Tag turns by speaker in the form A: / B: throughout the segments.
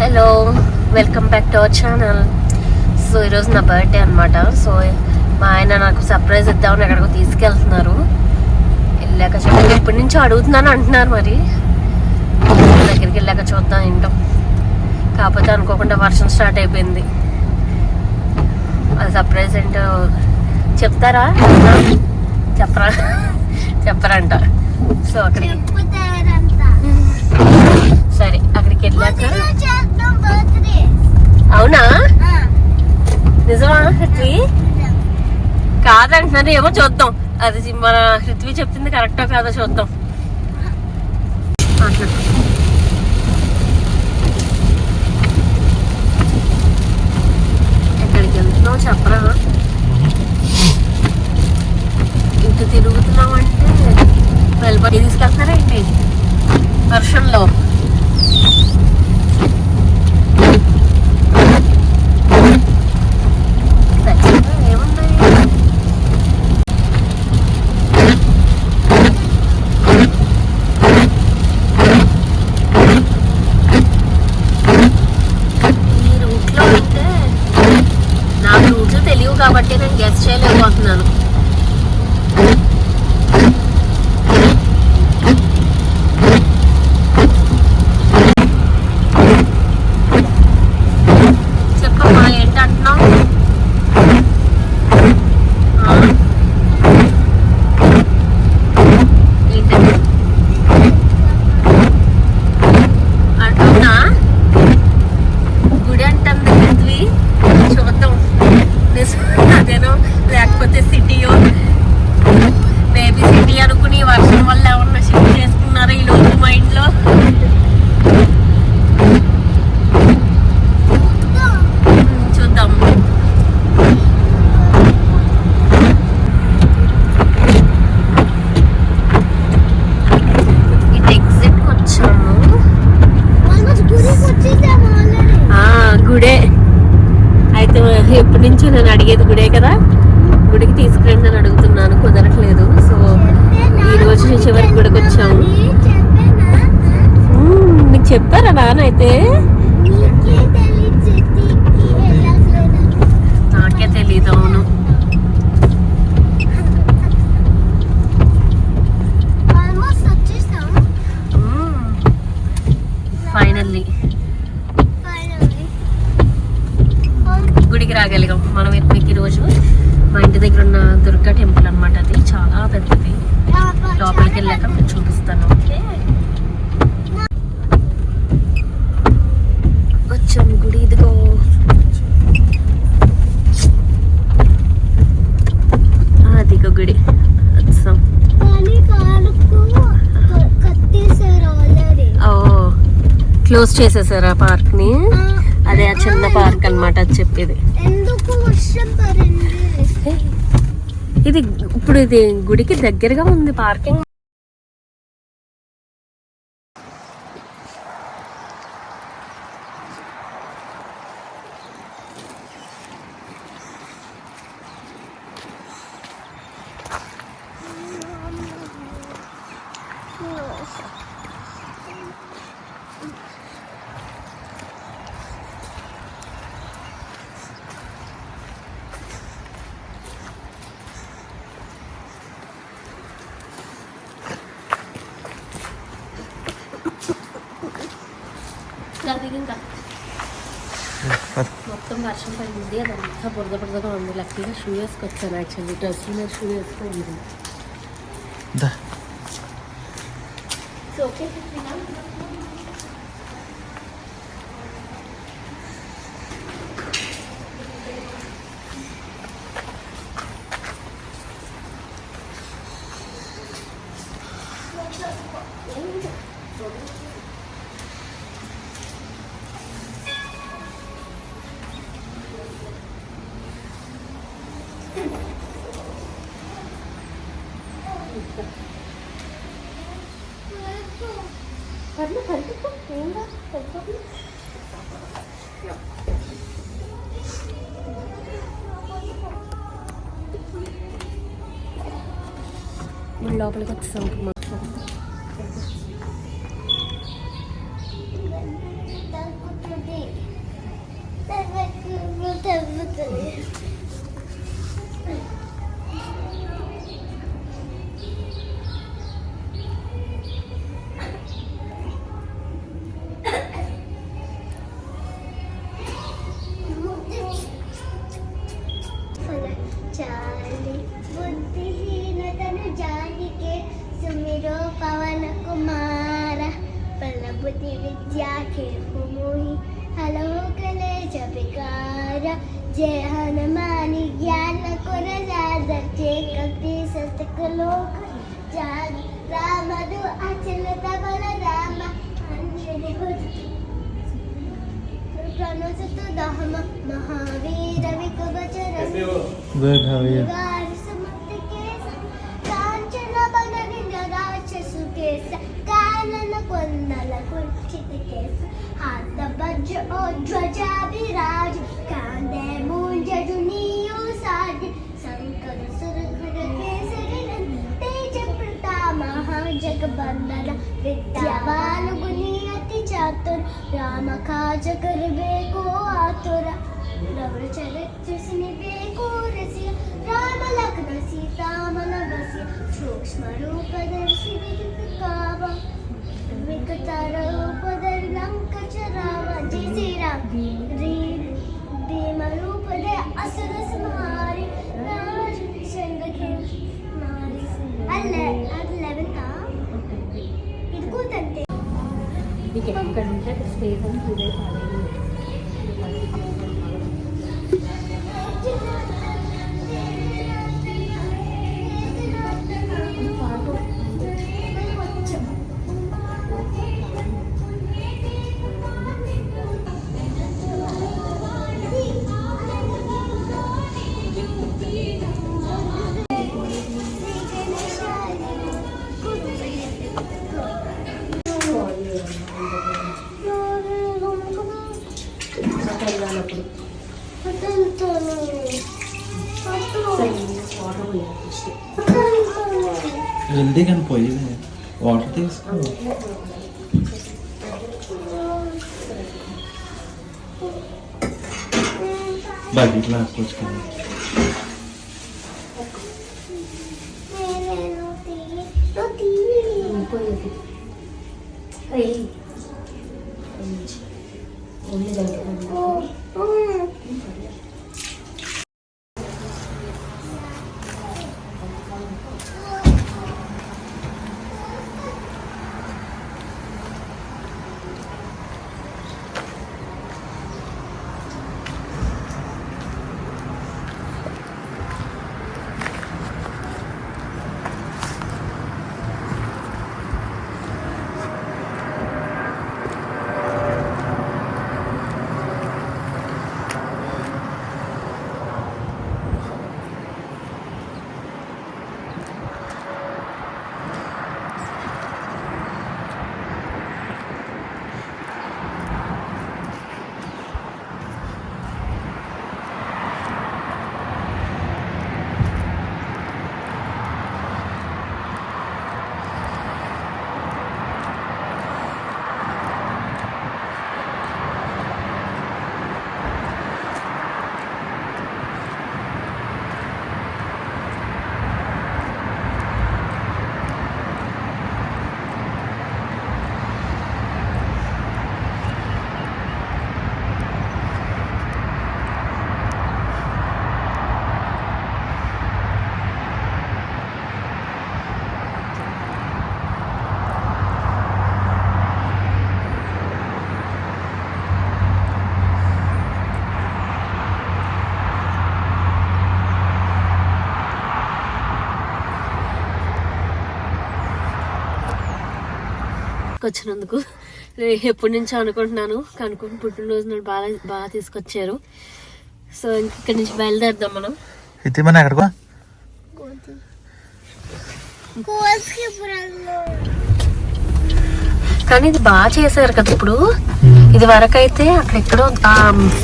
A: Hello, welcome back to our channel. So ఈరోజు నా birthday అనమాట. సో మా ఆయన నాకు సర్ప్రైజ్ ఇద్దామని ఎక్కడికో తీసుకెళ్తున్నారు. వెళ్ళాక చెప్పి ఎప్పటి నుంచో అడుగుతున్నాను అంటున్నారు. మరి దగ్గరికి వెళ్ళాక చూద్దాం ఏంటో. కాకపోతే అనుకోకుండా వర్షం స్టార్ట్ అయిపోయింది. అది సర్ప్రైజ్ ఏంటో చెప్తారా? చెప్పరంట. సో అక్కడికి సరే అక్కడికి వెళ్ళాక అవునా, నిజమా? హృత్వి కాదంటున్నారు ఏమో, చూద్దాం. అది మన హృత్వి చెప్తుంది కరెక్టో కాదో చూద్దాం. ఎక్కడికి వెళ్తున్నావు చెప్పరా? ఇంటి తిరుగుతున్నాం అంటే వెళ్ళి తీసుకెళ్తారా ఏంటి వర్షంలో? కాబట్టి నేను గెస్ చేయలేకపోతున్నాను. చెప్పమ్మా ఏంటంటున్నావు? అంటున్నా గుడి అంటుంది పృథ్వీ. చూద్దాం అదేనో లేకపోతే సిటీయో. బేబీ సిటీ అనుకుని వర్షం వల్ల ఏమన్నా షిఫ్ట్ చేసుకున్నారో ఈ లోపు మైండ్ లో. చూద్దాం. ఇటు ఎగ్జిట్ వచ్చాము. గుడే అయితే ఎప్పటి నుంచో నేను అడిగేది గుడే కదా. గుడికి తీసుకురండి అని అడుగుతున్నాను, కుదరట్లేదు. సో ఈ రోజు చివరికి గుడికి వచ్చాము. నీకు చెప్పారా నానైతే? నాకే తెలీదు. అవును, ఫైనల్లీ గుడికి రాగలిగాం మనం. మీకు ఈరోజు మా ఇంటి దగ్గర ఉన్న దుర్గా టెంపుల్ అనమాట. అది చాలా పెద్దది. లోపలికి వెళ్ళాక మీకు చూపిస్తాను. ఓకే, వచ్చాము గుడి. ఇదిగో అదిగో గుడి వచ్చాం. ఓ క్లోజ్ చేసేసారా పార్క్ ని? అదే ఆ చిన్న పార్క్ అనమాట అది చెప్పేది. ఇది ఇప్పుడు ఇది గుడికి దగ్గరగా ఉంది పార్కింగ్. ఇంకా మొత్తం వర్షం పడింది. అదంతా బురద బురదగా ఉంది. లక్కీగా షూ వేసుకొచ్చాను. యాక్చువల్లీ డ్రెస్ మీద షూ వేసుకుంది. ఓకే లోపలికి వచ్చేసాం.
B: विद्या के मोही हलो कले जबिकार जय हनुमानी ज्ञान को राजा दे कपि सतकलोक जान राम दु अचल तबल राम अंजलि भुज प्रणोसत दहम महावीर विकवचर
C: गुड हाउ आर यू
B: समत के कांचन बगन राक्षस केस कानन कुंडल कुक्षित केस हाथ वज्र और ध्वजा विराज कांधे मूंज जुनियो साज शंकर सुरखर केसरी तेज प्रताप महाजगबंदन विद्यावान गुणी अति चातुर राम काज करबे को आतुर रवि चरित्र सुनिबे को रसिया राम लखन सीता मन बसिया सूक्ष्म रूप दर्शी विदित कावा विकटार रूप धर लंक चरावा जय श्री राम भीम रूप धर असुर संहारे रामचंद्र के मारे अल्ले अल्लेवता इनको तंते
A: మీకు ఎక్కడ ఉంటే అక్కడ స్పేస్ అని చూడేసాలి.
C: जल्दी कन పోయి వాటర్ తీసుకో बाकी क्लास कुछ कर
A: వచ్చినందుకు ఎప్పటి నుంచో అనుకుంటున్నాను కనుక్కొని పుట్టినరోజు నాడు బాగా తీసుకొచ్చారు. సో ఇక్కడి నుంచి బయలుదేరదాం మనం. కానీ ఇది బాగా చేశారు కదా ఇప్పుడు. ఇది వరకైతే అక్కడెక్కడో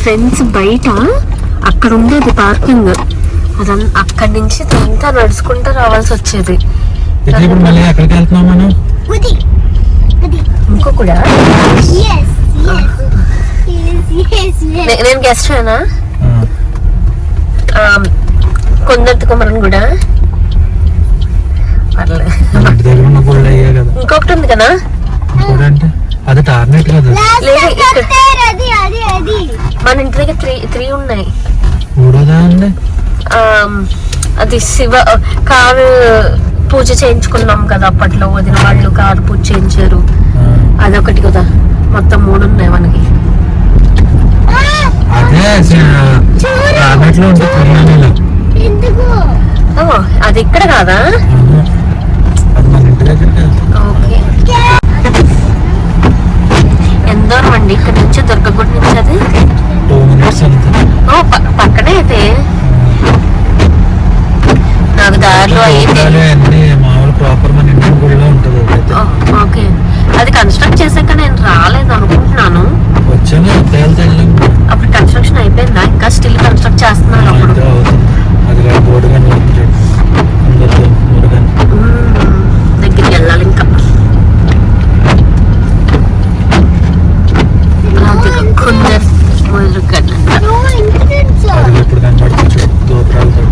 A: ఫ్రెండ్స్ బయట అక్కడ ఉండేది పార్కింగ్, అదంతా అక్కడి నుంచి అంతా నడుచుకుంటూ రావాల్సి వచ్చేది. ఇంకో కూడా నేను గెస్ట్ అయినా కొందటి కుమరన్ కూడా ఇంకొకటి ఉంది కదా, మన ఇంటి దగ్గర త్రీ ఉన్నాయి. అది శివ కారు పూజ చేయించుకున్నాం కదా అప్పట్లో, వదిన వాళ్ళు కారు పూజ చేయించారు, అదొకటి కదా. కాదా?
C: అది మన ఇంటి దగ్గర కాదు.
A: ఓకే. ఎంత దూరం అండి ఇక్కడ నుంచి దుర్గగుడి నుంచి? అది
C: 2 minutes అంతే.
A: ఓ పక్కనే అయితే. నాకు దారిలో అయ్యింది.
C: అన్ని మామూలు ప్రాపర్ మన ఇండియన్ గుడిలో ఉంటుంది అయితే.
A: ఓకే. అది కన్స్ట్రక్ట్ చేశాక నేను రాలేదు అనుకుంటున్నాను.
C: వచ్చాను
A: అప్పుడు కన్స్ట్రక్షన్ అయిపోయిందా? ఇంకా స్టిల్ కన్స్ట్రక్ట్ చేస్తున్నారు అప్పుడు?
C: అది బోర్డు కానీ
A: దగ్గరికి వెళ్ళాలి ఇంకా. కొందరు
C: ఇప్పుడు కనపడుతుంది గోపురాలతో.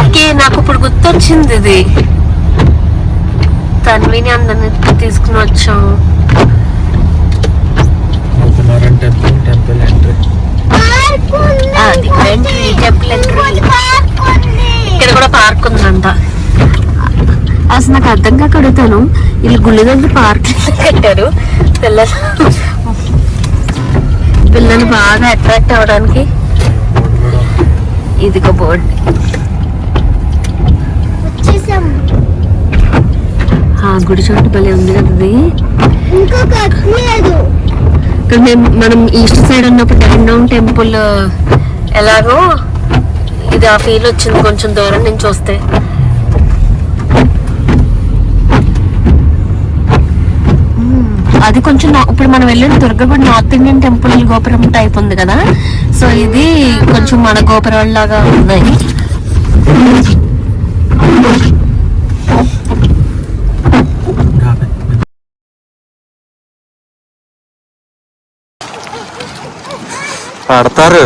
A: ఓకే, నాకు ఇప్పుడు గుర్తొచ్చింది ఇది. తన్విని అందరిని తీసుకుని వచ్చాం. Temple entry. అది ఎంట్రీ, టెంపుల్ ఎంట్రీ. ఇక్కడ కూడా పార్క్ ఉందంట. అసలు నాకు అర్థం కాక అడుగుతాను, వీళ్ళు గుళ్ళ దగ్గర పార్క్ కట్టారు పిల్లలు బాగా అట్రాక్ట్ అవ్వడానికి. ఇదిగో బోర్డు. గుడి చోటు భలే ఉంది కదా ఇది. ఇక్కడ మనం ఈస్ట్ సైడ్ ఉన్నప్పుడు డౌన్ టెంపుల్ ఎలాగో ఇది ఆ ఫీల్ వచ్చింది కొంచెం దూరం నుంచి వస్తే. అది కొంచెం ఇప్పుడు మనం వెళ్ళిన దుర్గగుడి నార్త్ ఇండియన్ టెంపుల్ గోపురం టైప్ ఉంది కదా, సో ఇది కొంచెం మన గోపురం లాగా ఉన్నాయి.
C: పడతారు.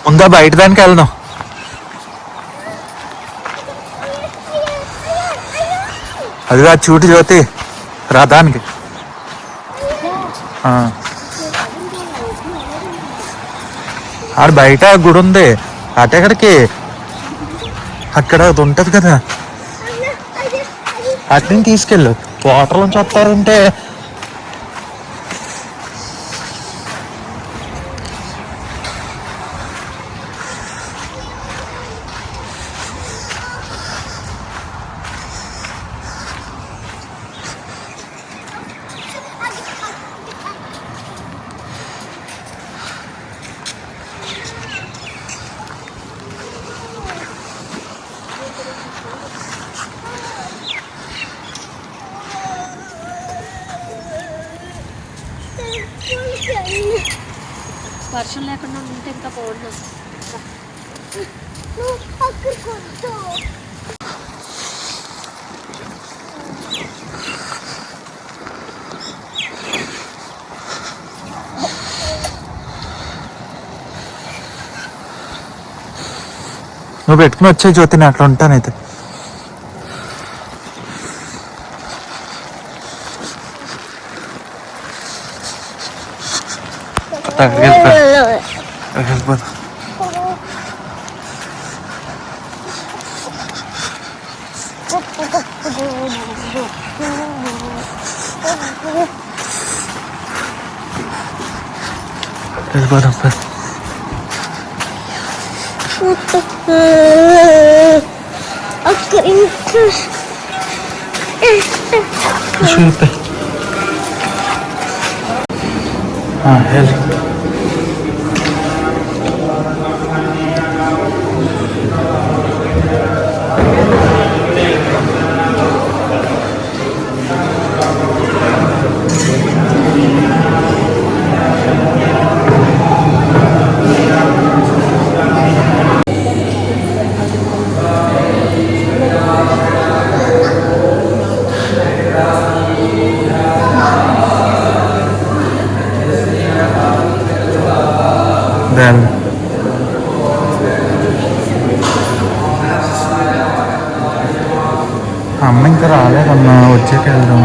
C: ముందా బయట దానికి వెళ్దాం. అదిగా చూటి జ్యోతి రథానికి. ఆడ బయట గుడి ఉంది అటెక్కడికి, అక్కడ అది ఉంటది కదా, అట్ని తీసుకెళ్ళు. వాటర్ నుంచి వస్తారంటే
A: వర్షం లేకుండా ఉంటే ఇంకా బాగుంది.
C: నువ్వు పెట్టుకుని వచ్చే జ్యోతి, నేను అట్లా ఉంటానైతే. వెళ్ళిపోతా. అమ్మ ఇంకా రాలేదమ్మా, వచ్చాక వెళ్దాం.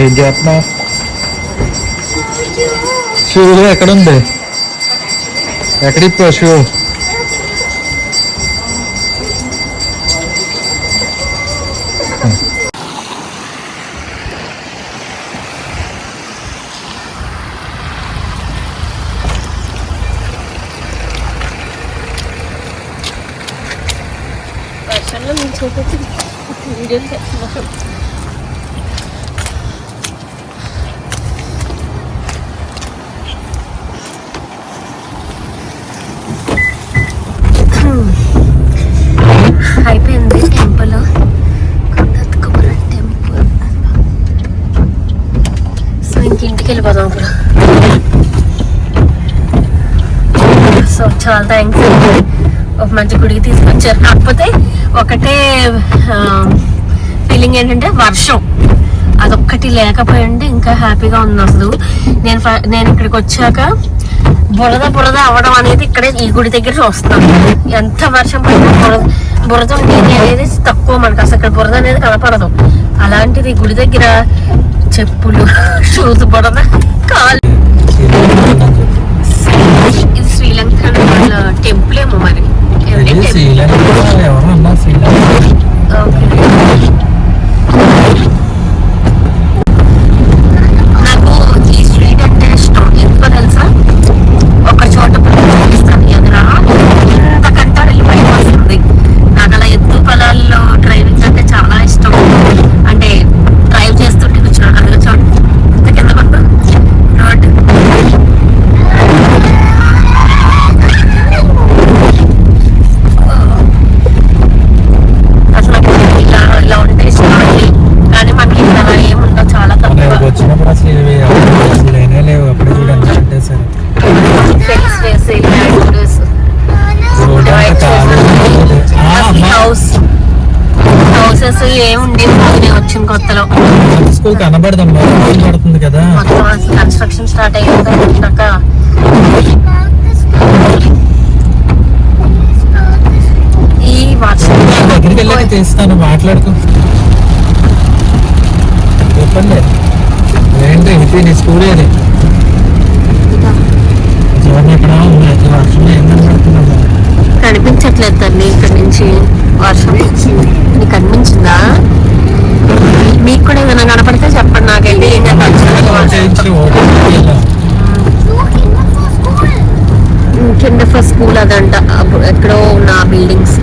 C: ఏం చేస్తున్నా షూ ఎక్కడుంది ఎక్కడిప్పా షూ
A: వర్షంలో నేను చూపించి వీడియోలు చేస్తున్నాను. అయిపోయింది టెంపుల్, కొండత్తుకుమర టెంపుల్. సో ఇంటికి వెళ్ళిపోదాం ఇప్పుడు. సో చాలా థ్యాంక్స్, ఒక మంచి గుడికి తీసుకొచ్చారు. కాకపోతే ఒకటే ఫీలింగ్ ఏంటంటే వర్షం అదొక్కటి లేకపోయింటే ఇంకా హ్యాపీగా ఉంది. అసలు నేను ఇక్కడికి వచ్చాక బురద అవ్వడం అనేది ఇక్కడే ఈ గుడి దగ్గర చూస్తున్నాను. ఎంత వర్షం పడినా బురద ఉండేది అనేది తక్కువ, మనకు అసలు ఇక్కడ బురద అనేది కనపడదు. అలాంటిది గుడి దగ్గర చెప్పులు షూస్ బురద కాలు. ఇది శ్రీలంక వాళ్ళ టెంపుల్ ఏమో మరి. నాకు ఈ స్ట్రీట్ అంటే ఇష్టం. ఎందుకో తెలుసా, ఒక చోట చూపిస్తాను ఎదురా అంతకంటే వెళ్ళి బయట వస్తుంది. నాకు అలా ఎత్తు పొలాల్లో డ్రైవింగ్ అంటే చాలా ఇష్టం. అంటే డ్రైవ్ చేస్తుంటే కూర్చున్నాను అదిగా చోటు ఇంత కింద కొట్టు రోడ్. అసలు ఇలా ఉంటే ఇష్టం. కానీ మనకి ఇక్కడ అలా ఏముండవు, చాలా తక్కువ.
C: వచ్చినప్పుడు అసలు లేనే లేవు. అప్పుడే చూడండి
A: ఫేస్ వేసి హౌసెస్ ఏముండేవి నేను వచ్చిన కొత్తలో.
C: స్కూల్ కనబడదమ్మా, పడుతుంది కదా.
A: మొత్తం అసలు కన్స్ట్రక్షన్ స్టార్ట్ అయ్యాక ఈ వర్షం
C: దగ్గరికి వెళ్ళాక తీస్తాను, మాట్లాడుతూ చెప్పండి. ఏంటి ఇది నీ స్కూల్ ఏది? ఎక్కడ ఉంది వర్షం? ఏం కనబడుతుందా?
A: కనిపించట్లేదు తల్లి ఇక్కడ నుంచి వర్షం. నీకు కనిపించిందా? మీకు కూడా ఏదైనా కనపడితే చెప్పండి నాకైతే. ఏం కింద ఫస్ట్ స్కూల్ అదంట, ఎక్కడో ఉన్న బిల్డింగ్స్.